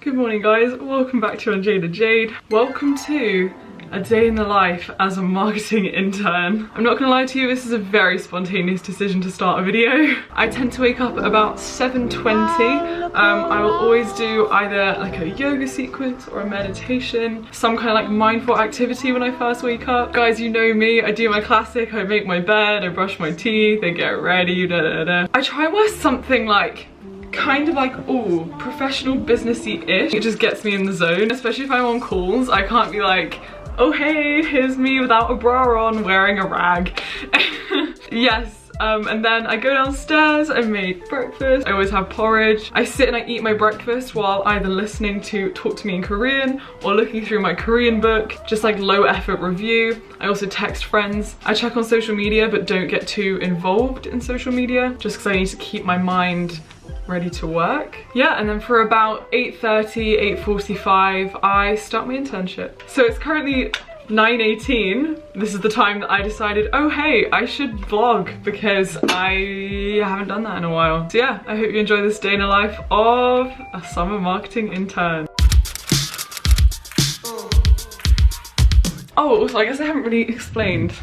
Good morning guys, welcome back to UnJaded Jade. Welcome to a day in the life as a marketing intern. I'm not gonna lie to you, this is a very spontaneous decision to start a video. I tend to wake up at about 7:20. I will always do either like a yoga sequence or a meditation, some kind of like mindful activity when I first wake up. Guys, you know me, I do my classic, I make my bed, I brush my teeth, I get ready, I try and wear something like kind of like, oh, professional businessy-ish. It just gets me in the zone, especially if I'm on calls. I can't be like, oh hey, here's me without a bra on wearing a rag. Yes. And then I go downstairs, I make breakfast, I always have porridge. I sit and I eat my breakfast while either listening to Talk to Me in Korean or looking through my Korean book, just like low effort review. I also text friends. I check on social media but don't get too involved in social media just because I need to keep my mind ready to work. Yeah, and then for about 8:30, 8:45, I start my internship. So it's currently 9:18. This is the time that I decided, oh hey, I should vlog because I haven't done that in a while. So yeah, I hope you enjoy this day in the life of a summer marketing intern. Oh, also I guess I haven't really explained.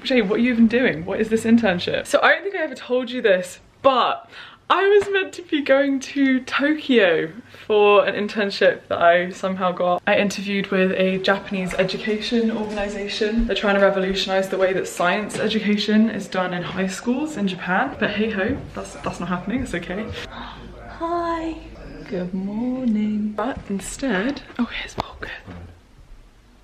Jade, what are you even doing? What is this internship? So I don't think I ever told you this, but I was meant to be going to Tokyo for an internship that I somehow got. I interviewed with a Japanese education organization. They're trying to revolutionize the way that science education is done in high schools in Japan. But hey ho, that's not happening, it's okay. Hi, good morning. But instead, oh here's what good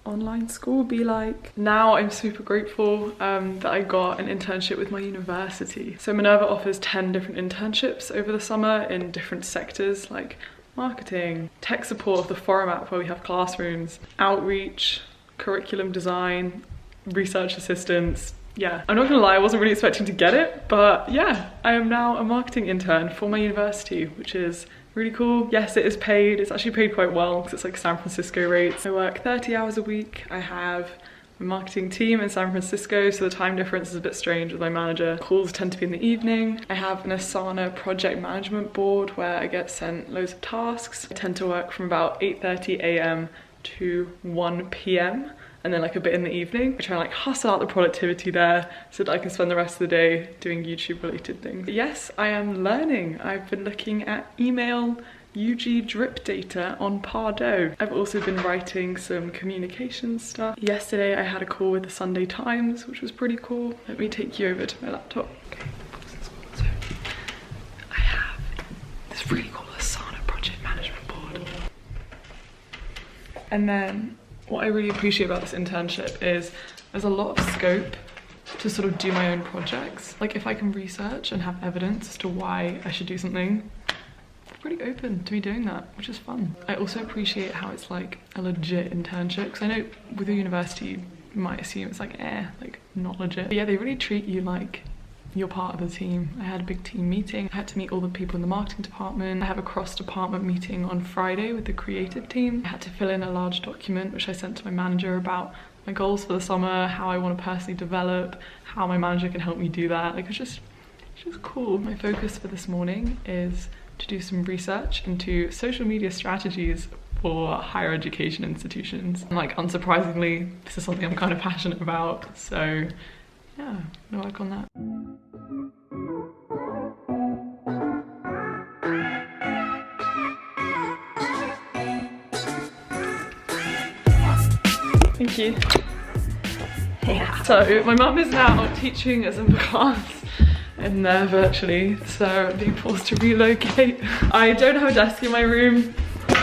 online school would be like. Now I'm super grateful that I got an internship with my university. So Minerva offers 10 different internships over the summer in different sectors like marketing, tech support of the Forum app where we have classrooms, outreach, curriculum design, research assistants. Yeah, I'm not gonna lie, I wasn't really expecting to get it, but yeah, I am now a marketing intern for my university, which is really cool. Yes, it is paid. It's actually paid quite well because it's like San Francisco rates. I work 30 hours a week. I have a marketing team in San Francisco, so the time difference is a bit strange with my manager. Calls tend to be in the evening. I have an Asana project management board where I get sent loads of tasks. I tend to work from about 8:30 a.m. to 1 p.m. and then like a bit in the evening. I try and like hustle out the productivity there so that I can spend the rest of the day doing YouTube related things. But yes, I am learning. I've been looking at email UG drip data on Pardo. I've also been writing some communication stuff. Yesterday I had a call with the Sunday Times, which was pretty cool. Let me take you over to my laptop. Okay, so I have this really cool Asana project management board. And then what I really appreciate about this internship is there's a lot of scope to sort of do my own projects. Like if I can research and have evidence as to why I should do something, I'm pretty open to me doing that, which is fun. I also appreciate how it's like a legit internship, because I know with a university you might assume it's like not legit. But yeah, they really treat you like you're part of the team. I had a big team meeting. I had to meet all the people in the marketing department. I have a cross-department meeting on Friday with the creative team. I had to fill in a large document which I sent to my manager about my goals for the summer, how I want to personally develop, how my manager can help me do that. Like it's just cool. My focus for this morning is to do some research into social media strategies for higher education institutions. And like unsurprisingly, this is something I'm kind of passionate about. So yeah, I'm gonna work on that. Thank you. Yeah. So my mum is now teaching a Zumba class in there virtually, so I'm being forced to relocate. I don't have a desk in my room,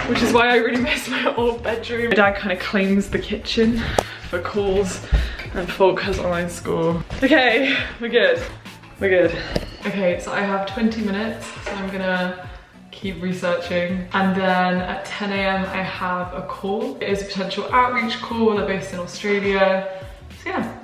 which is why I really miss my old bedroom. My dad kind of claims the kitchen for calls and Folk has online school. Okay, we're good. We're good. Okay, so I have 20 minutes, so I'm gonna keep researching. And then at 10 a.m. I have a call. It is a potential outreach call. They're based in Australia. So yeah,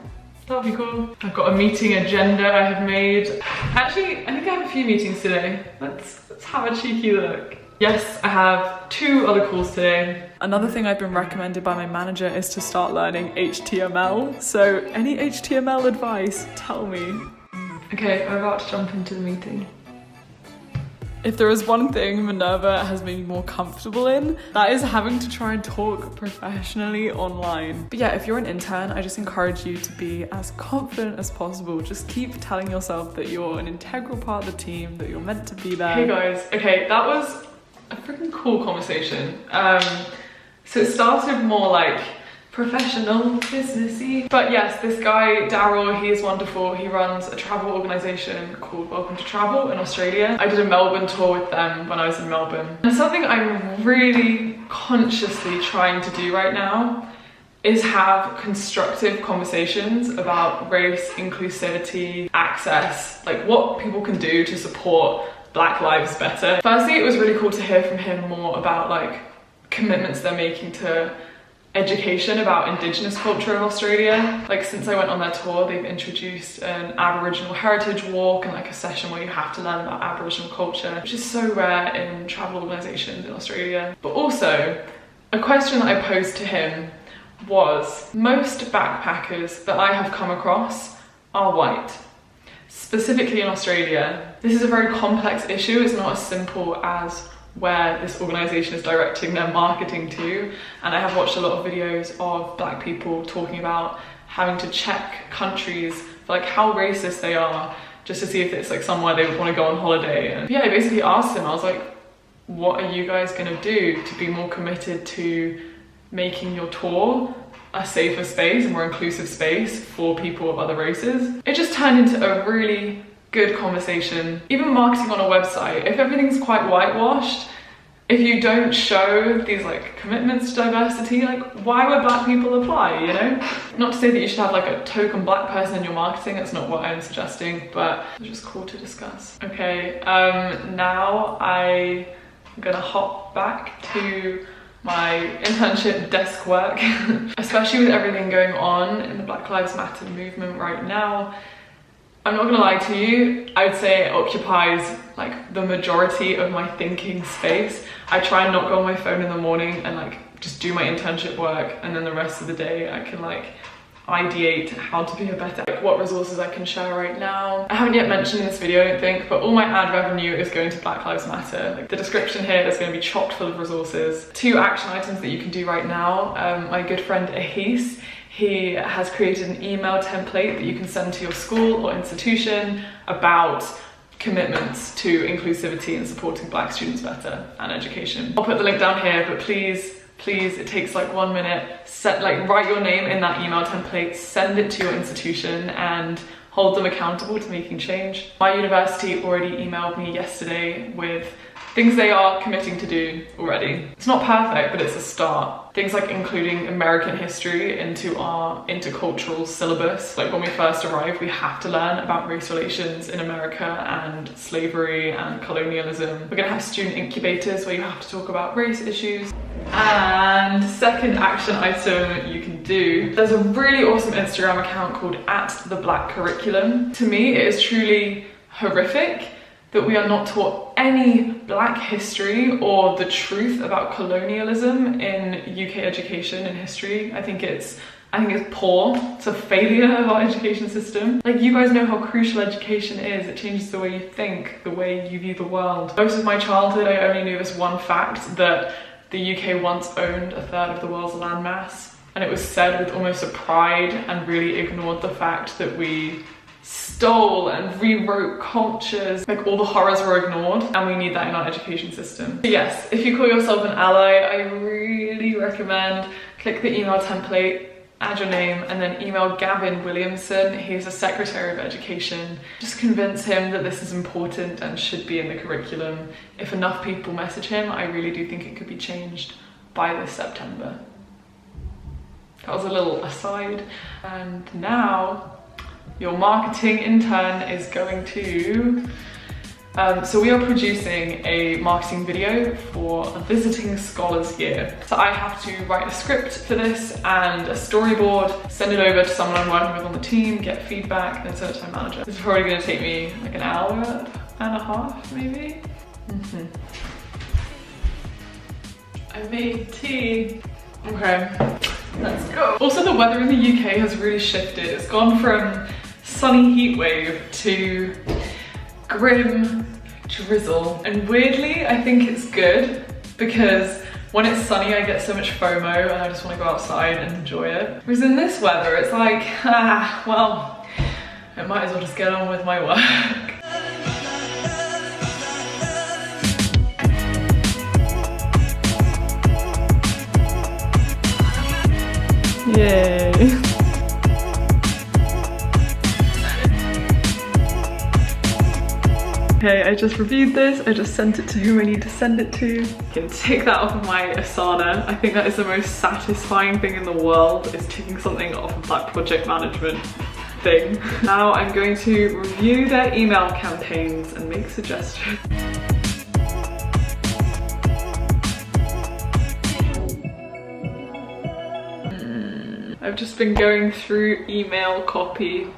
that'll be cool. I've got a meeting agenda I have made. Actually, I think I have a few meetings today. Let's have a cheeky look. Yes, I have 2 other calls today. Another thing I've been recommended by my manager is to start learning HTML. So any HTML advice, tell me. Okay, I'm about to jump into the meeting. If there is one thing Minerva has made me more comfortable in, that is having to try and talk professionally online. But yeah, if you're an intern, I just encourage you to be as confident as possible. Just keep telling yourself that you're an integral part of the team, that you're meant to be there. Hey guys, okay, that was a freaking cool conversation. So it started more like professional, businessy. But yes, this guy, Daryl, he is wonderful. He runs a travel organisation called Welcome to Travel in Australia. I did a Melbourne tour with them when I was in Melbourne. And something I'm really consciously trying to do right now is have constructive conversations about race, inclusivity, access, like what people can do to support Black lives better. Firstly, it was really cool to hear from him more about like commitments they're making to education about Indigenous culture in Australia. Like since I went on their tour, they've introduced an Aboriginal heritage walk and like a session where you have to learn about Aboriginal culture, which is so rare in travel organisations in Australia. But also, a question that I posed to him was, most backpackers that I have come across are white. Specifically in Australia, this is a very complex issue. It's not as simple as where this organisation is directing their marketing to, and I have watched a lot of videos of Black people talking about having to check countries for like how racist they are just to see if it's like somewhere they would want to go on holiday. And yeah, I basically asked him, I was like, what are you guys going to do to be more committed to making your tour a safer space, a more inclusive space for people of other races? It just turned into a really good conversation. Even marketing on a website, if everything's quite whitewashed, if you don't show these like commitments to diversity, like why would Black people apply, you know? Not to say that you should have like a token Black person in your marketing, that's not what I'm suggesting, but it's just cool to discuss. Okay, now I'm gonna hop back to my internship desk work, especially with everything going on in the Black Lives Matter movement right now. I'm not gonna lie to you, I would say it occupies like the majority of my thinking space. I try and not go on my phone in the morning and like just do my internship work, and then the rest of the day I can like ideate how to be a better, like what resources I can share right now. I haven't yet mentioned in this video, I don't think, but all my ad revenue is going to Black Lives Matter. Like the description here is going to be chock full of resources. 2 action items that you can do right now. My good friend Ahis, he has created an email template that you can send to your school or institution about commitments to inclusivity and supporting Black students better and education. I'll put the link down here, but please, it takes like 1 minute, write your name in that email template, send it to your institution and hold them accountable to making change. My university already emailed me yesterday with things they are committing to do already. It's not perfect, but it's a start. Things like including American history into our intercultural syllabus. Like when we first arrived, we have to learn about race relations in America and slavery and colonialism. We're gonna have student incubators where you have to talk about race issues. And second action item you can do, there's a really awesome Instagram account called @theblackcurriculum. To me, it is truly horrific that we are not taught any Black history or the truth about colonialism in UK education and history. I think it's poor. It's a failure of our education system. Like, you guys know how crucial education is. It changes the way you think, the way you view the world. Most of my childhood, I only knew this one fact, that the UK once owned 1/3 of the world's landmass. And it was said with almost a pride and really ignored the fact that we stole and rewrote cultures. Like, all the horrors were ignored, and we need that in our education system. So yes, if you call yourself an ally, I really recommend click the email template, add your name, and then email Gavin Williamson. He's the Secretary of Education. Just convince him that this is important and should be in the curriculum. If enough people message him, I really do think it could be changed by this September. That was a little aside. And now, your marketing intern is going to... so we are producing a marketing video for a visiting scholars year. So I have to write a script for this and a storyboard, send it over to someone I'm working with on the team, get feedback, then send it to my manager. This is probably going to take me like an hour and a half, maybe. I made tea. Okay, let's go. Also, the weather in the UK has really shifted. It's gone from sunny heat wave to grim, drizzle. And weirdly, I think it's good because when it's sunny, I get so much FOMO and I just want to go outside and enjoy it. Whereas in this weather, it's like, well, I might as well just get on with my work. Yay. Okay, I just reviewed this, I just sent it to who I need to send it to. I can tick that off of my Asana. I think that is the most satisfying thing in the world, is ticking something off of that project management thing. Now I'm going to review their email campaigns and make suggestions. I've just been going through email copy.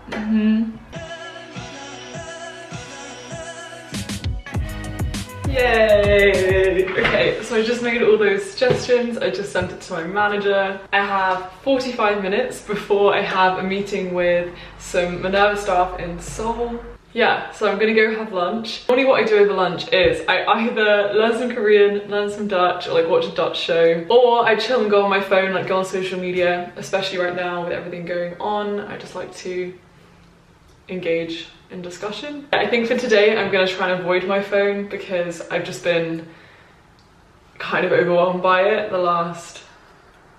Yay! Okay, so I just made all those suggestions. I just sent it to my manager. I have 45 minutes before I have a meeting with some Minerva staff in Seoul. Yeah, so I'm gonna go have lunch. Only what I do over lunch is I either learn some Korean, learn some Dutch, or like watch a Dutch show, or I chill and go on my phone, like go on social media, especially right now with everything going on. I just like to engage in discussion. I think for today I'm gonna try and avoid my phone because I've just been kind of overwhelmed by it the last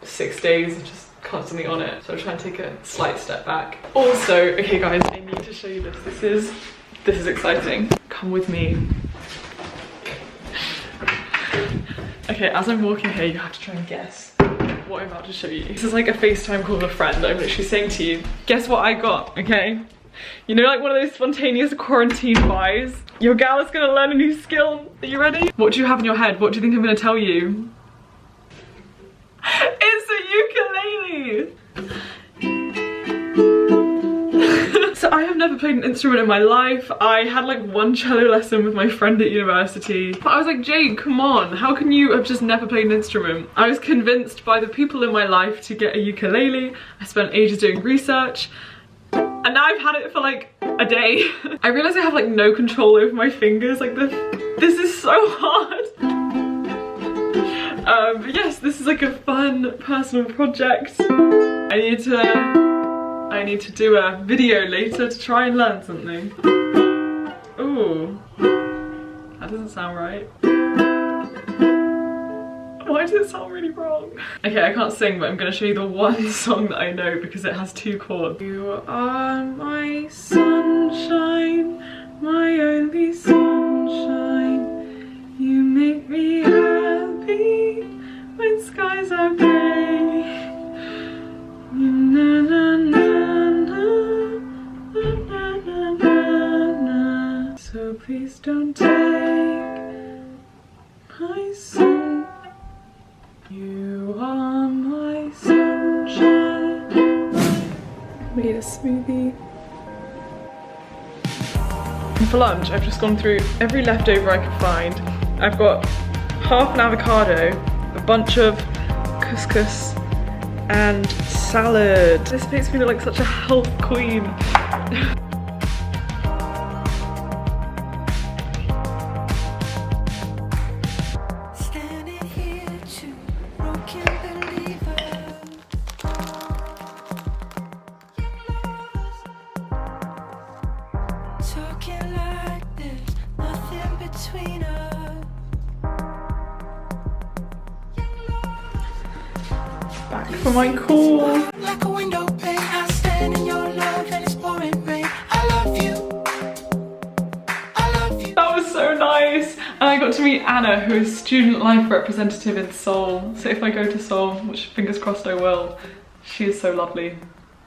6 days, just constantly on it. So I'm trying to take a slight step back. Also, okay guys, I need to show you this. This is exciting. Come with me. Okay, as I'm walking here, you have to try and guess what I'm about to show you. This is like a FaceTime call with a friend. I'm literally saying to you, guess what I got, okay? You know, like one of those spontaneous quarantine buys? Your gal is gonna learn a new skill. Are you ready? What do you have in your head? What do you think I'm gonna tell you? It's a ukulele! So I have never played an instrument in my life. I had like one cello lesson with my friend at university. But I was like, Jade, come on, how can you have just never played an instrument? I was convinced by the people in my life to get a ukulele. I spent ages doing research. And now I've had it for like a day. I realize I have like no control over my fingers. Like this is so hard. But yes, this is like a fun personal project. I need to do a video later to try and learn something. Ooh, that doesn't sound right. Why does it sound really wrong? Okay, I can't sing, but I'm gonna show you the one song that I know because it has 2 chords. You are my sunshine, my only sunshine. You make me happy when skies are grey. Na na na na na na na na. So please don't take my sun. You are my sunshine. Made a smoothie. And for lunch, I've just gone through every leftover I could find. I've got half an avocado, a bunch of couscous, and salad. This makes me look like such a health queen. Back for my call. Like a window pane, I stand in your love and it's pouring rain. I love you. I love you. That was so nice. And I got to meet Anna, who is student life representative in Seoul. So if I go to Seoul, which fingers crossed I will, she is so lovely.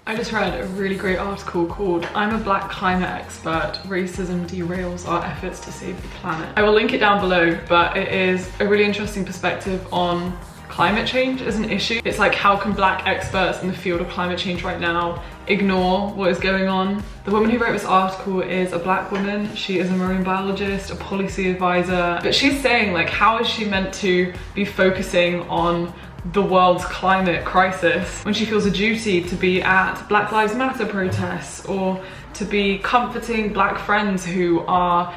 I just read a really great article called "I'm a Black Climate Expert, Racism Derails Our Efforts to Save the Planet." I will link it down below, but it is a really interesting perspective on climate change as an issue. It's like, how can black experts in the field of climate change right now ignore what is going on? The woman who wrote this article is a black woman. She is a marine biologist, a policy advisor, but she's saying like, how is she meant to be focusing on the world's climate crisis when she feels a duty to be at Black Lives Matter protests or to be comforting black friends who are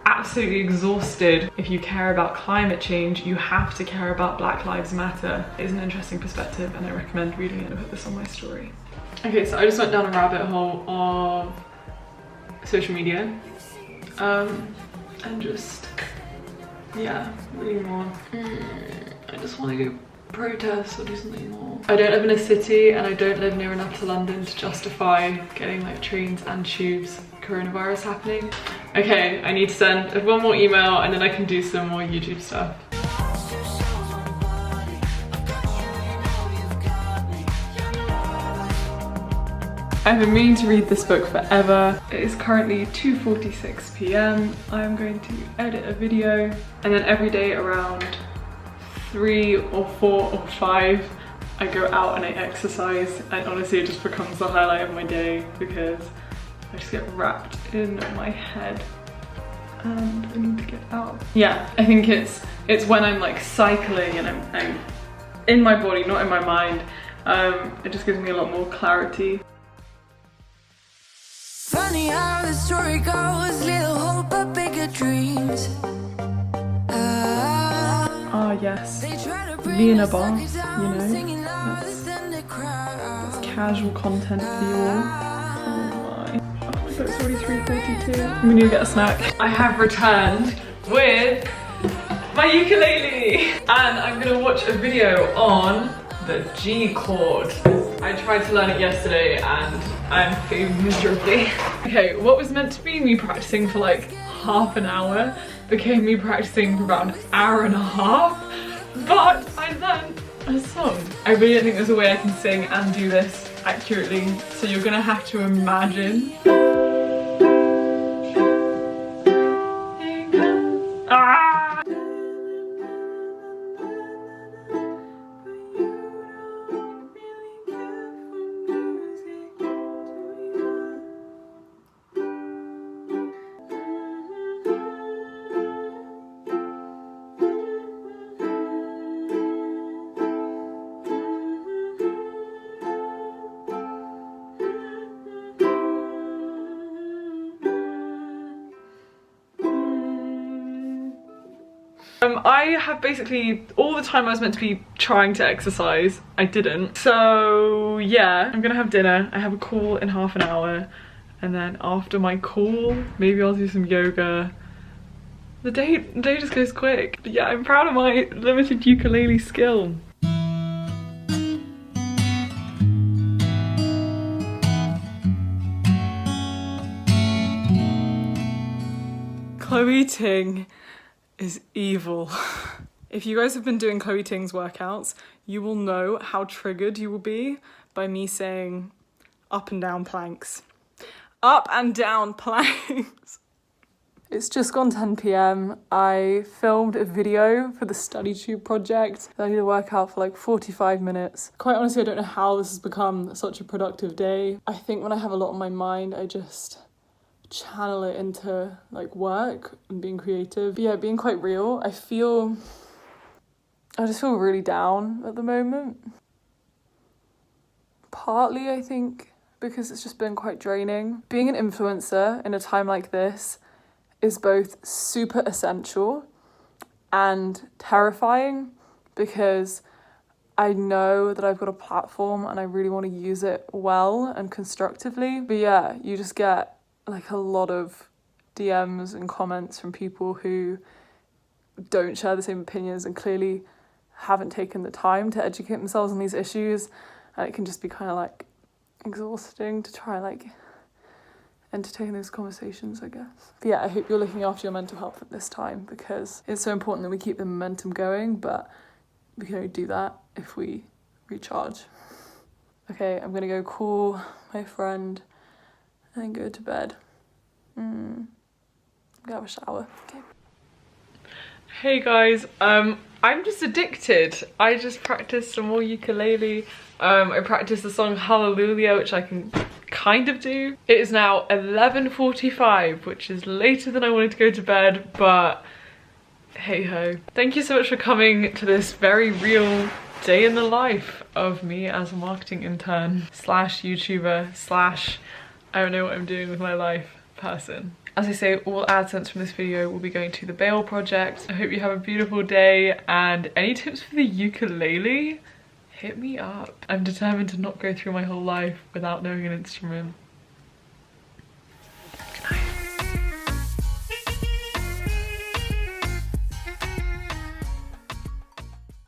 at absolutely exhausted. If you care about climate change, you have to care about Black Lives Matter. It is an interesting perspective and I recommend reading it. I put this on my story. Okay, so I just went down a rabbit hole of social media and just, yeah, reading more. I just want to go protest or do something more. I don't live in a city and I don't live near enough to London to justify getting like trains and tubes, coronavirus happening. Okay, I need to send one more email and then I can do some more YouTube stuff. I've been meaning to read this book forever. It is currently 2:46 p.m. I'm going to edit a video and then every day around 3 or 4 or 5 I go out and I exercise, and honestly it just becomes the highlight of my day because I just get wrapped in my head and I need to get out. Yeah, I think it's when I'm like cycling and I'm in my body, not in my mind. It just gives me a lot more clarity. Funny how the story goes, little hope but bigger dreams. Ah yes, Lena Boss, you know, that's casual content for you all. Oh my god, it's already 3:42. We need to get a snack. I have returned with my ukulele and I'm gonna watch a video on the G chord. I tried to learn it yesterday and I'm failing miserably. Okay, what was meant to be me practicing for like half an hour became me practicing for about an hour and a half, but I learned a song. I really don't think there's a way I can sing and do this accurately, so you're gonna have to imagine. I have basically, all the time I was meant to be trying to exercise, I didn't. So yeah, I'm gonna have dinner. I have a call in half an hour. And then after my call, maybe I'll do some yoga. The day just goes quick. But yeah, I'm proud of my limited ukulele skill. Chloe Ting is evil. If you guys have been doing Chloe Ting's workouts, you will know how triggered you will be by me saying up and down planks. Up and down planks. It's just gone 10 p.m. I filmed a video for the study tube project. I did a workout for like 45 minutes. Quite honestly, I don't know how this has become such a productive day. I think when I have a lot on my mind, I just channel it into like work and being creative. But yeah, being quite real, I just feel really down at the moment. Partly, I think, because it's just been quite draining. Being an influencer in a time like this is both super essential and terrifying because I know that I've got a platform and I really want to use it well and constructively. But yeah, you just get like a lot of DMs and comments from people who don't share the same opinions and clearly haven't taken the time to educate themselves on these issues, and it can just be kind of like exhausting to try like entertain those conversations, I guess. But yeah, I hope you're looking after your mental health at this time because it's so important that we keep the momentum going, but we can only do that if we recharge. Okay, I'm gonna go call my friend and then go to bed. I'm gonna have a shower. Okay. Hey guys, I'm just addicted. I just practiced some more ukulele. I practiced the song Hallelujah, which I can kind of do. It is now 11:45, which is later than I wanted to go to bed, but hey ho. Thank you so much for coming to this very real day in the life of me as a marketing intern slash YouTuber slash I don't know what I'm doing with my life person. As I say, all AdSense from this video will be going to the Bail project. I hope you have a beautiful day, and any tips for the ukulele? Hit me up. I'm determined to not go through my whole life without knowing an instrument.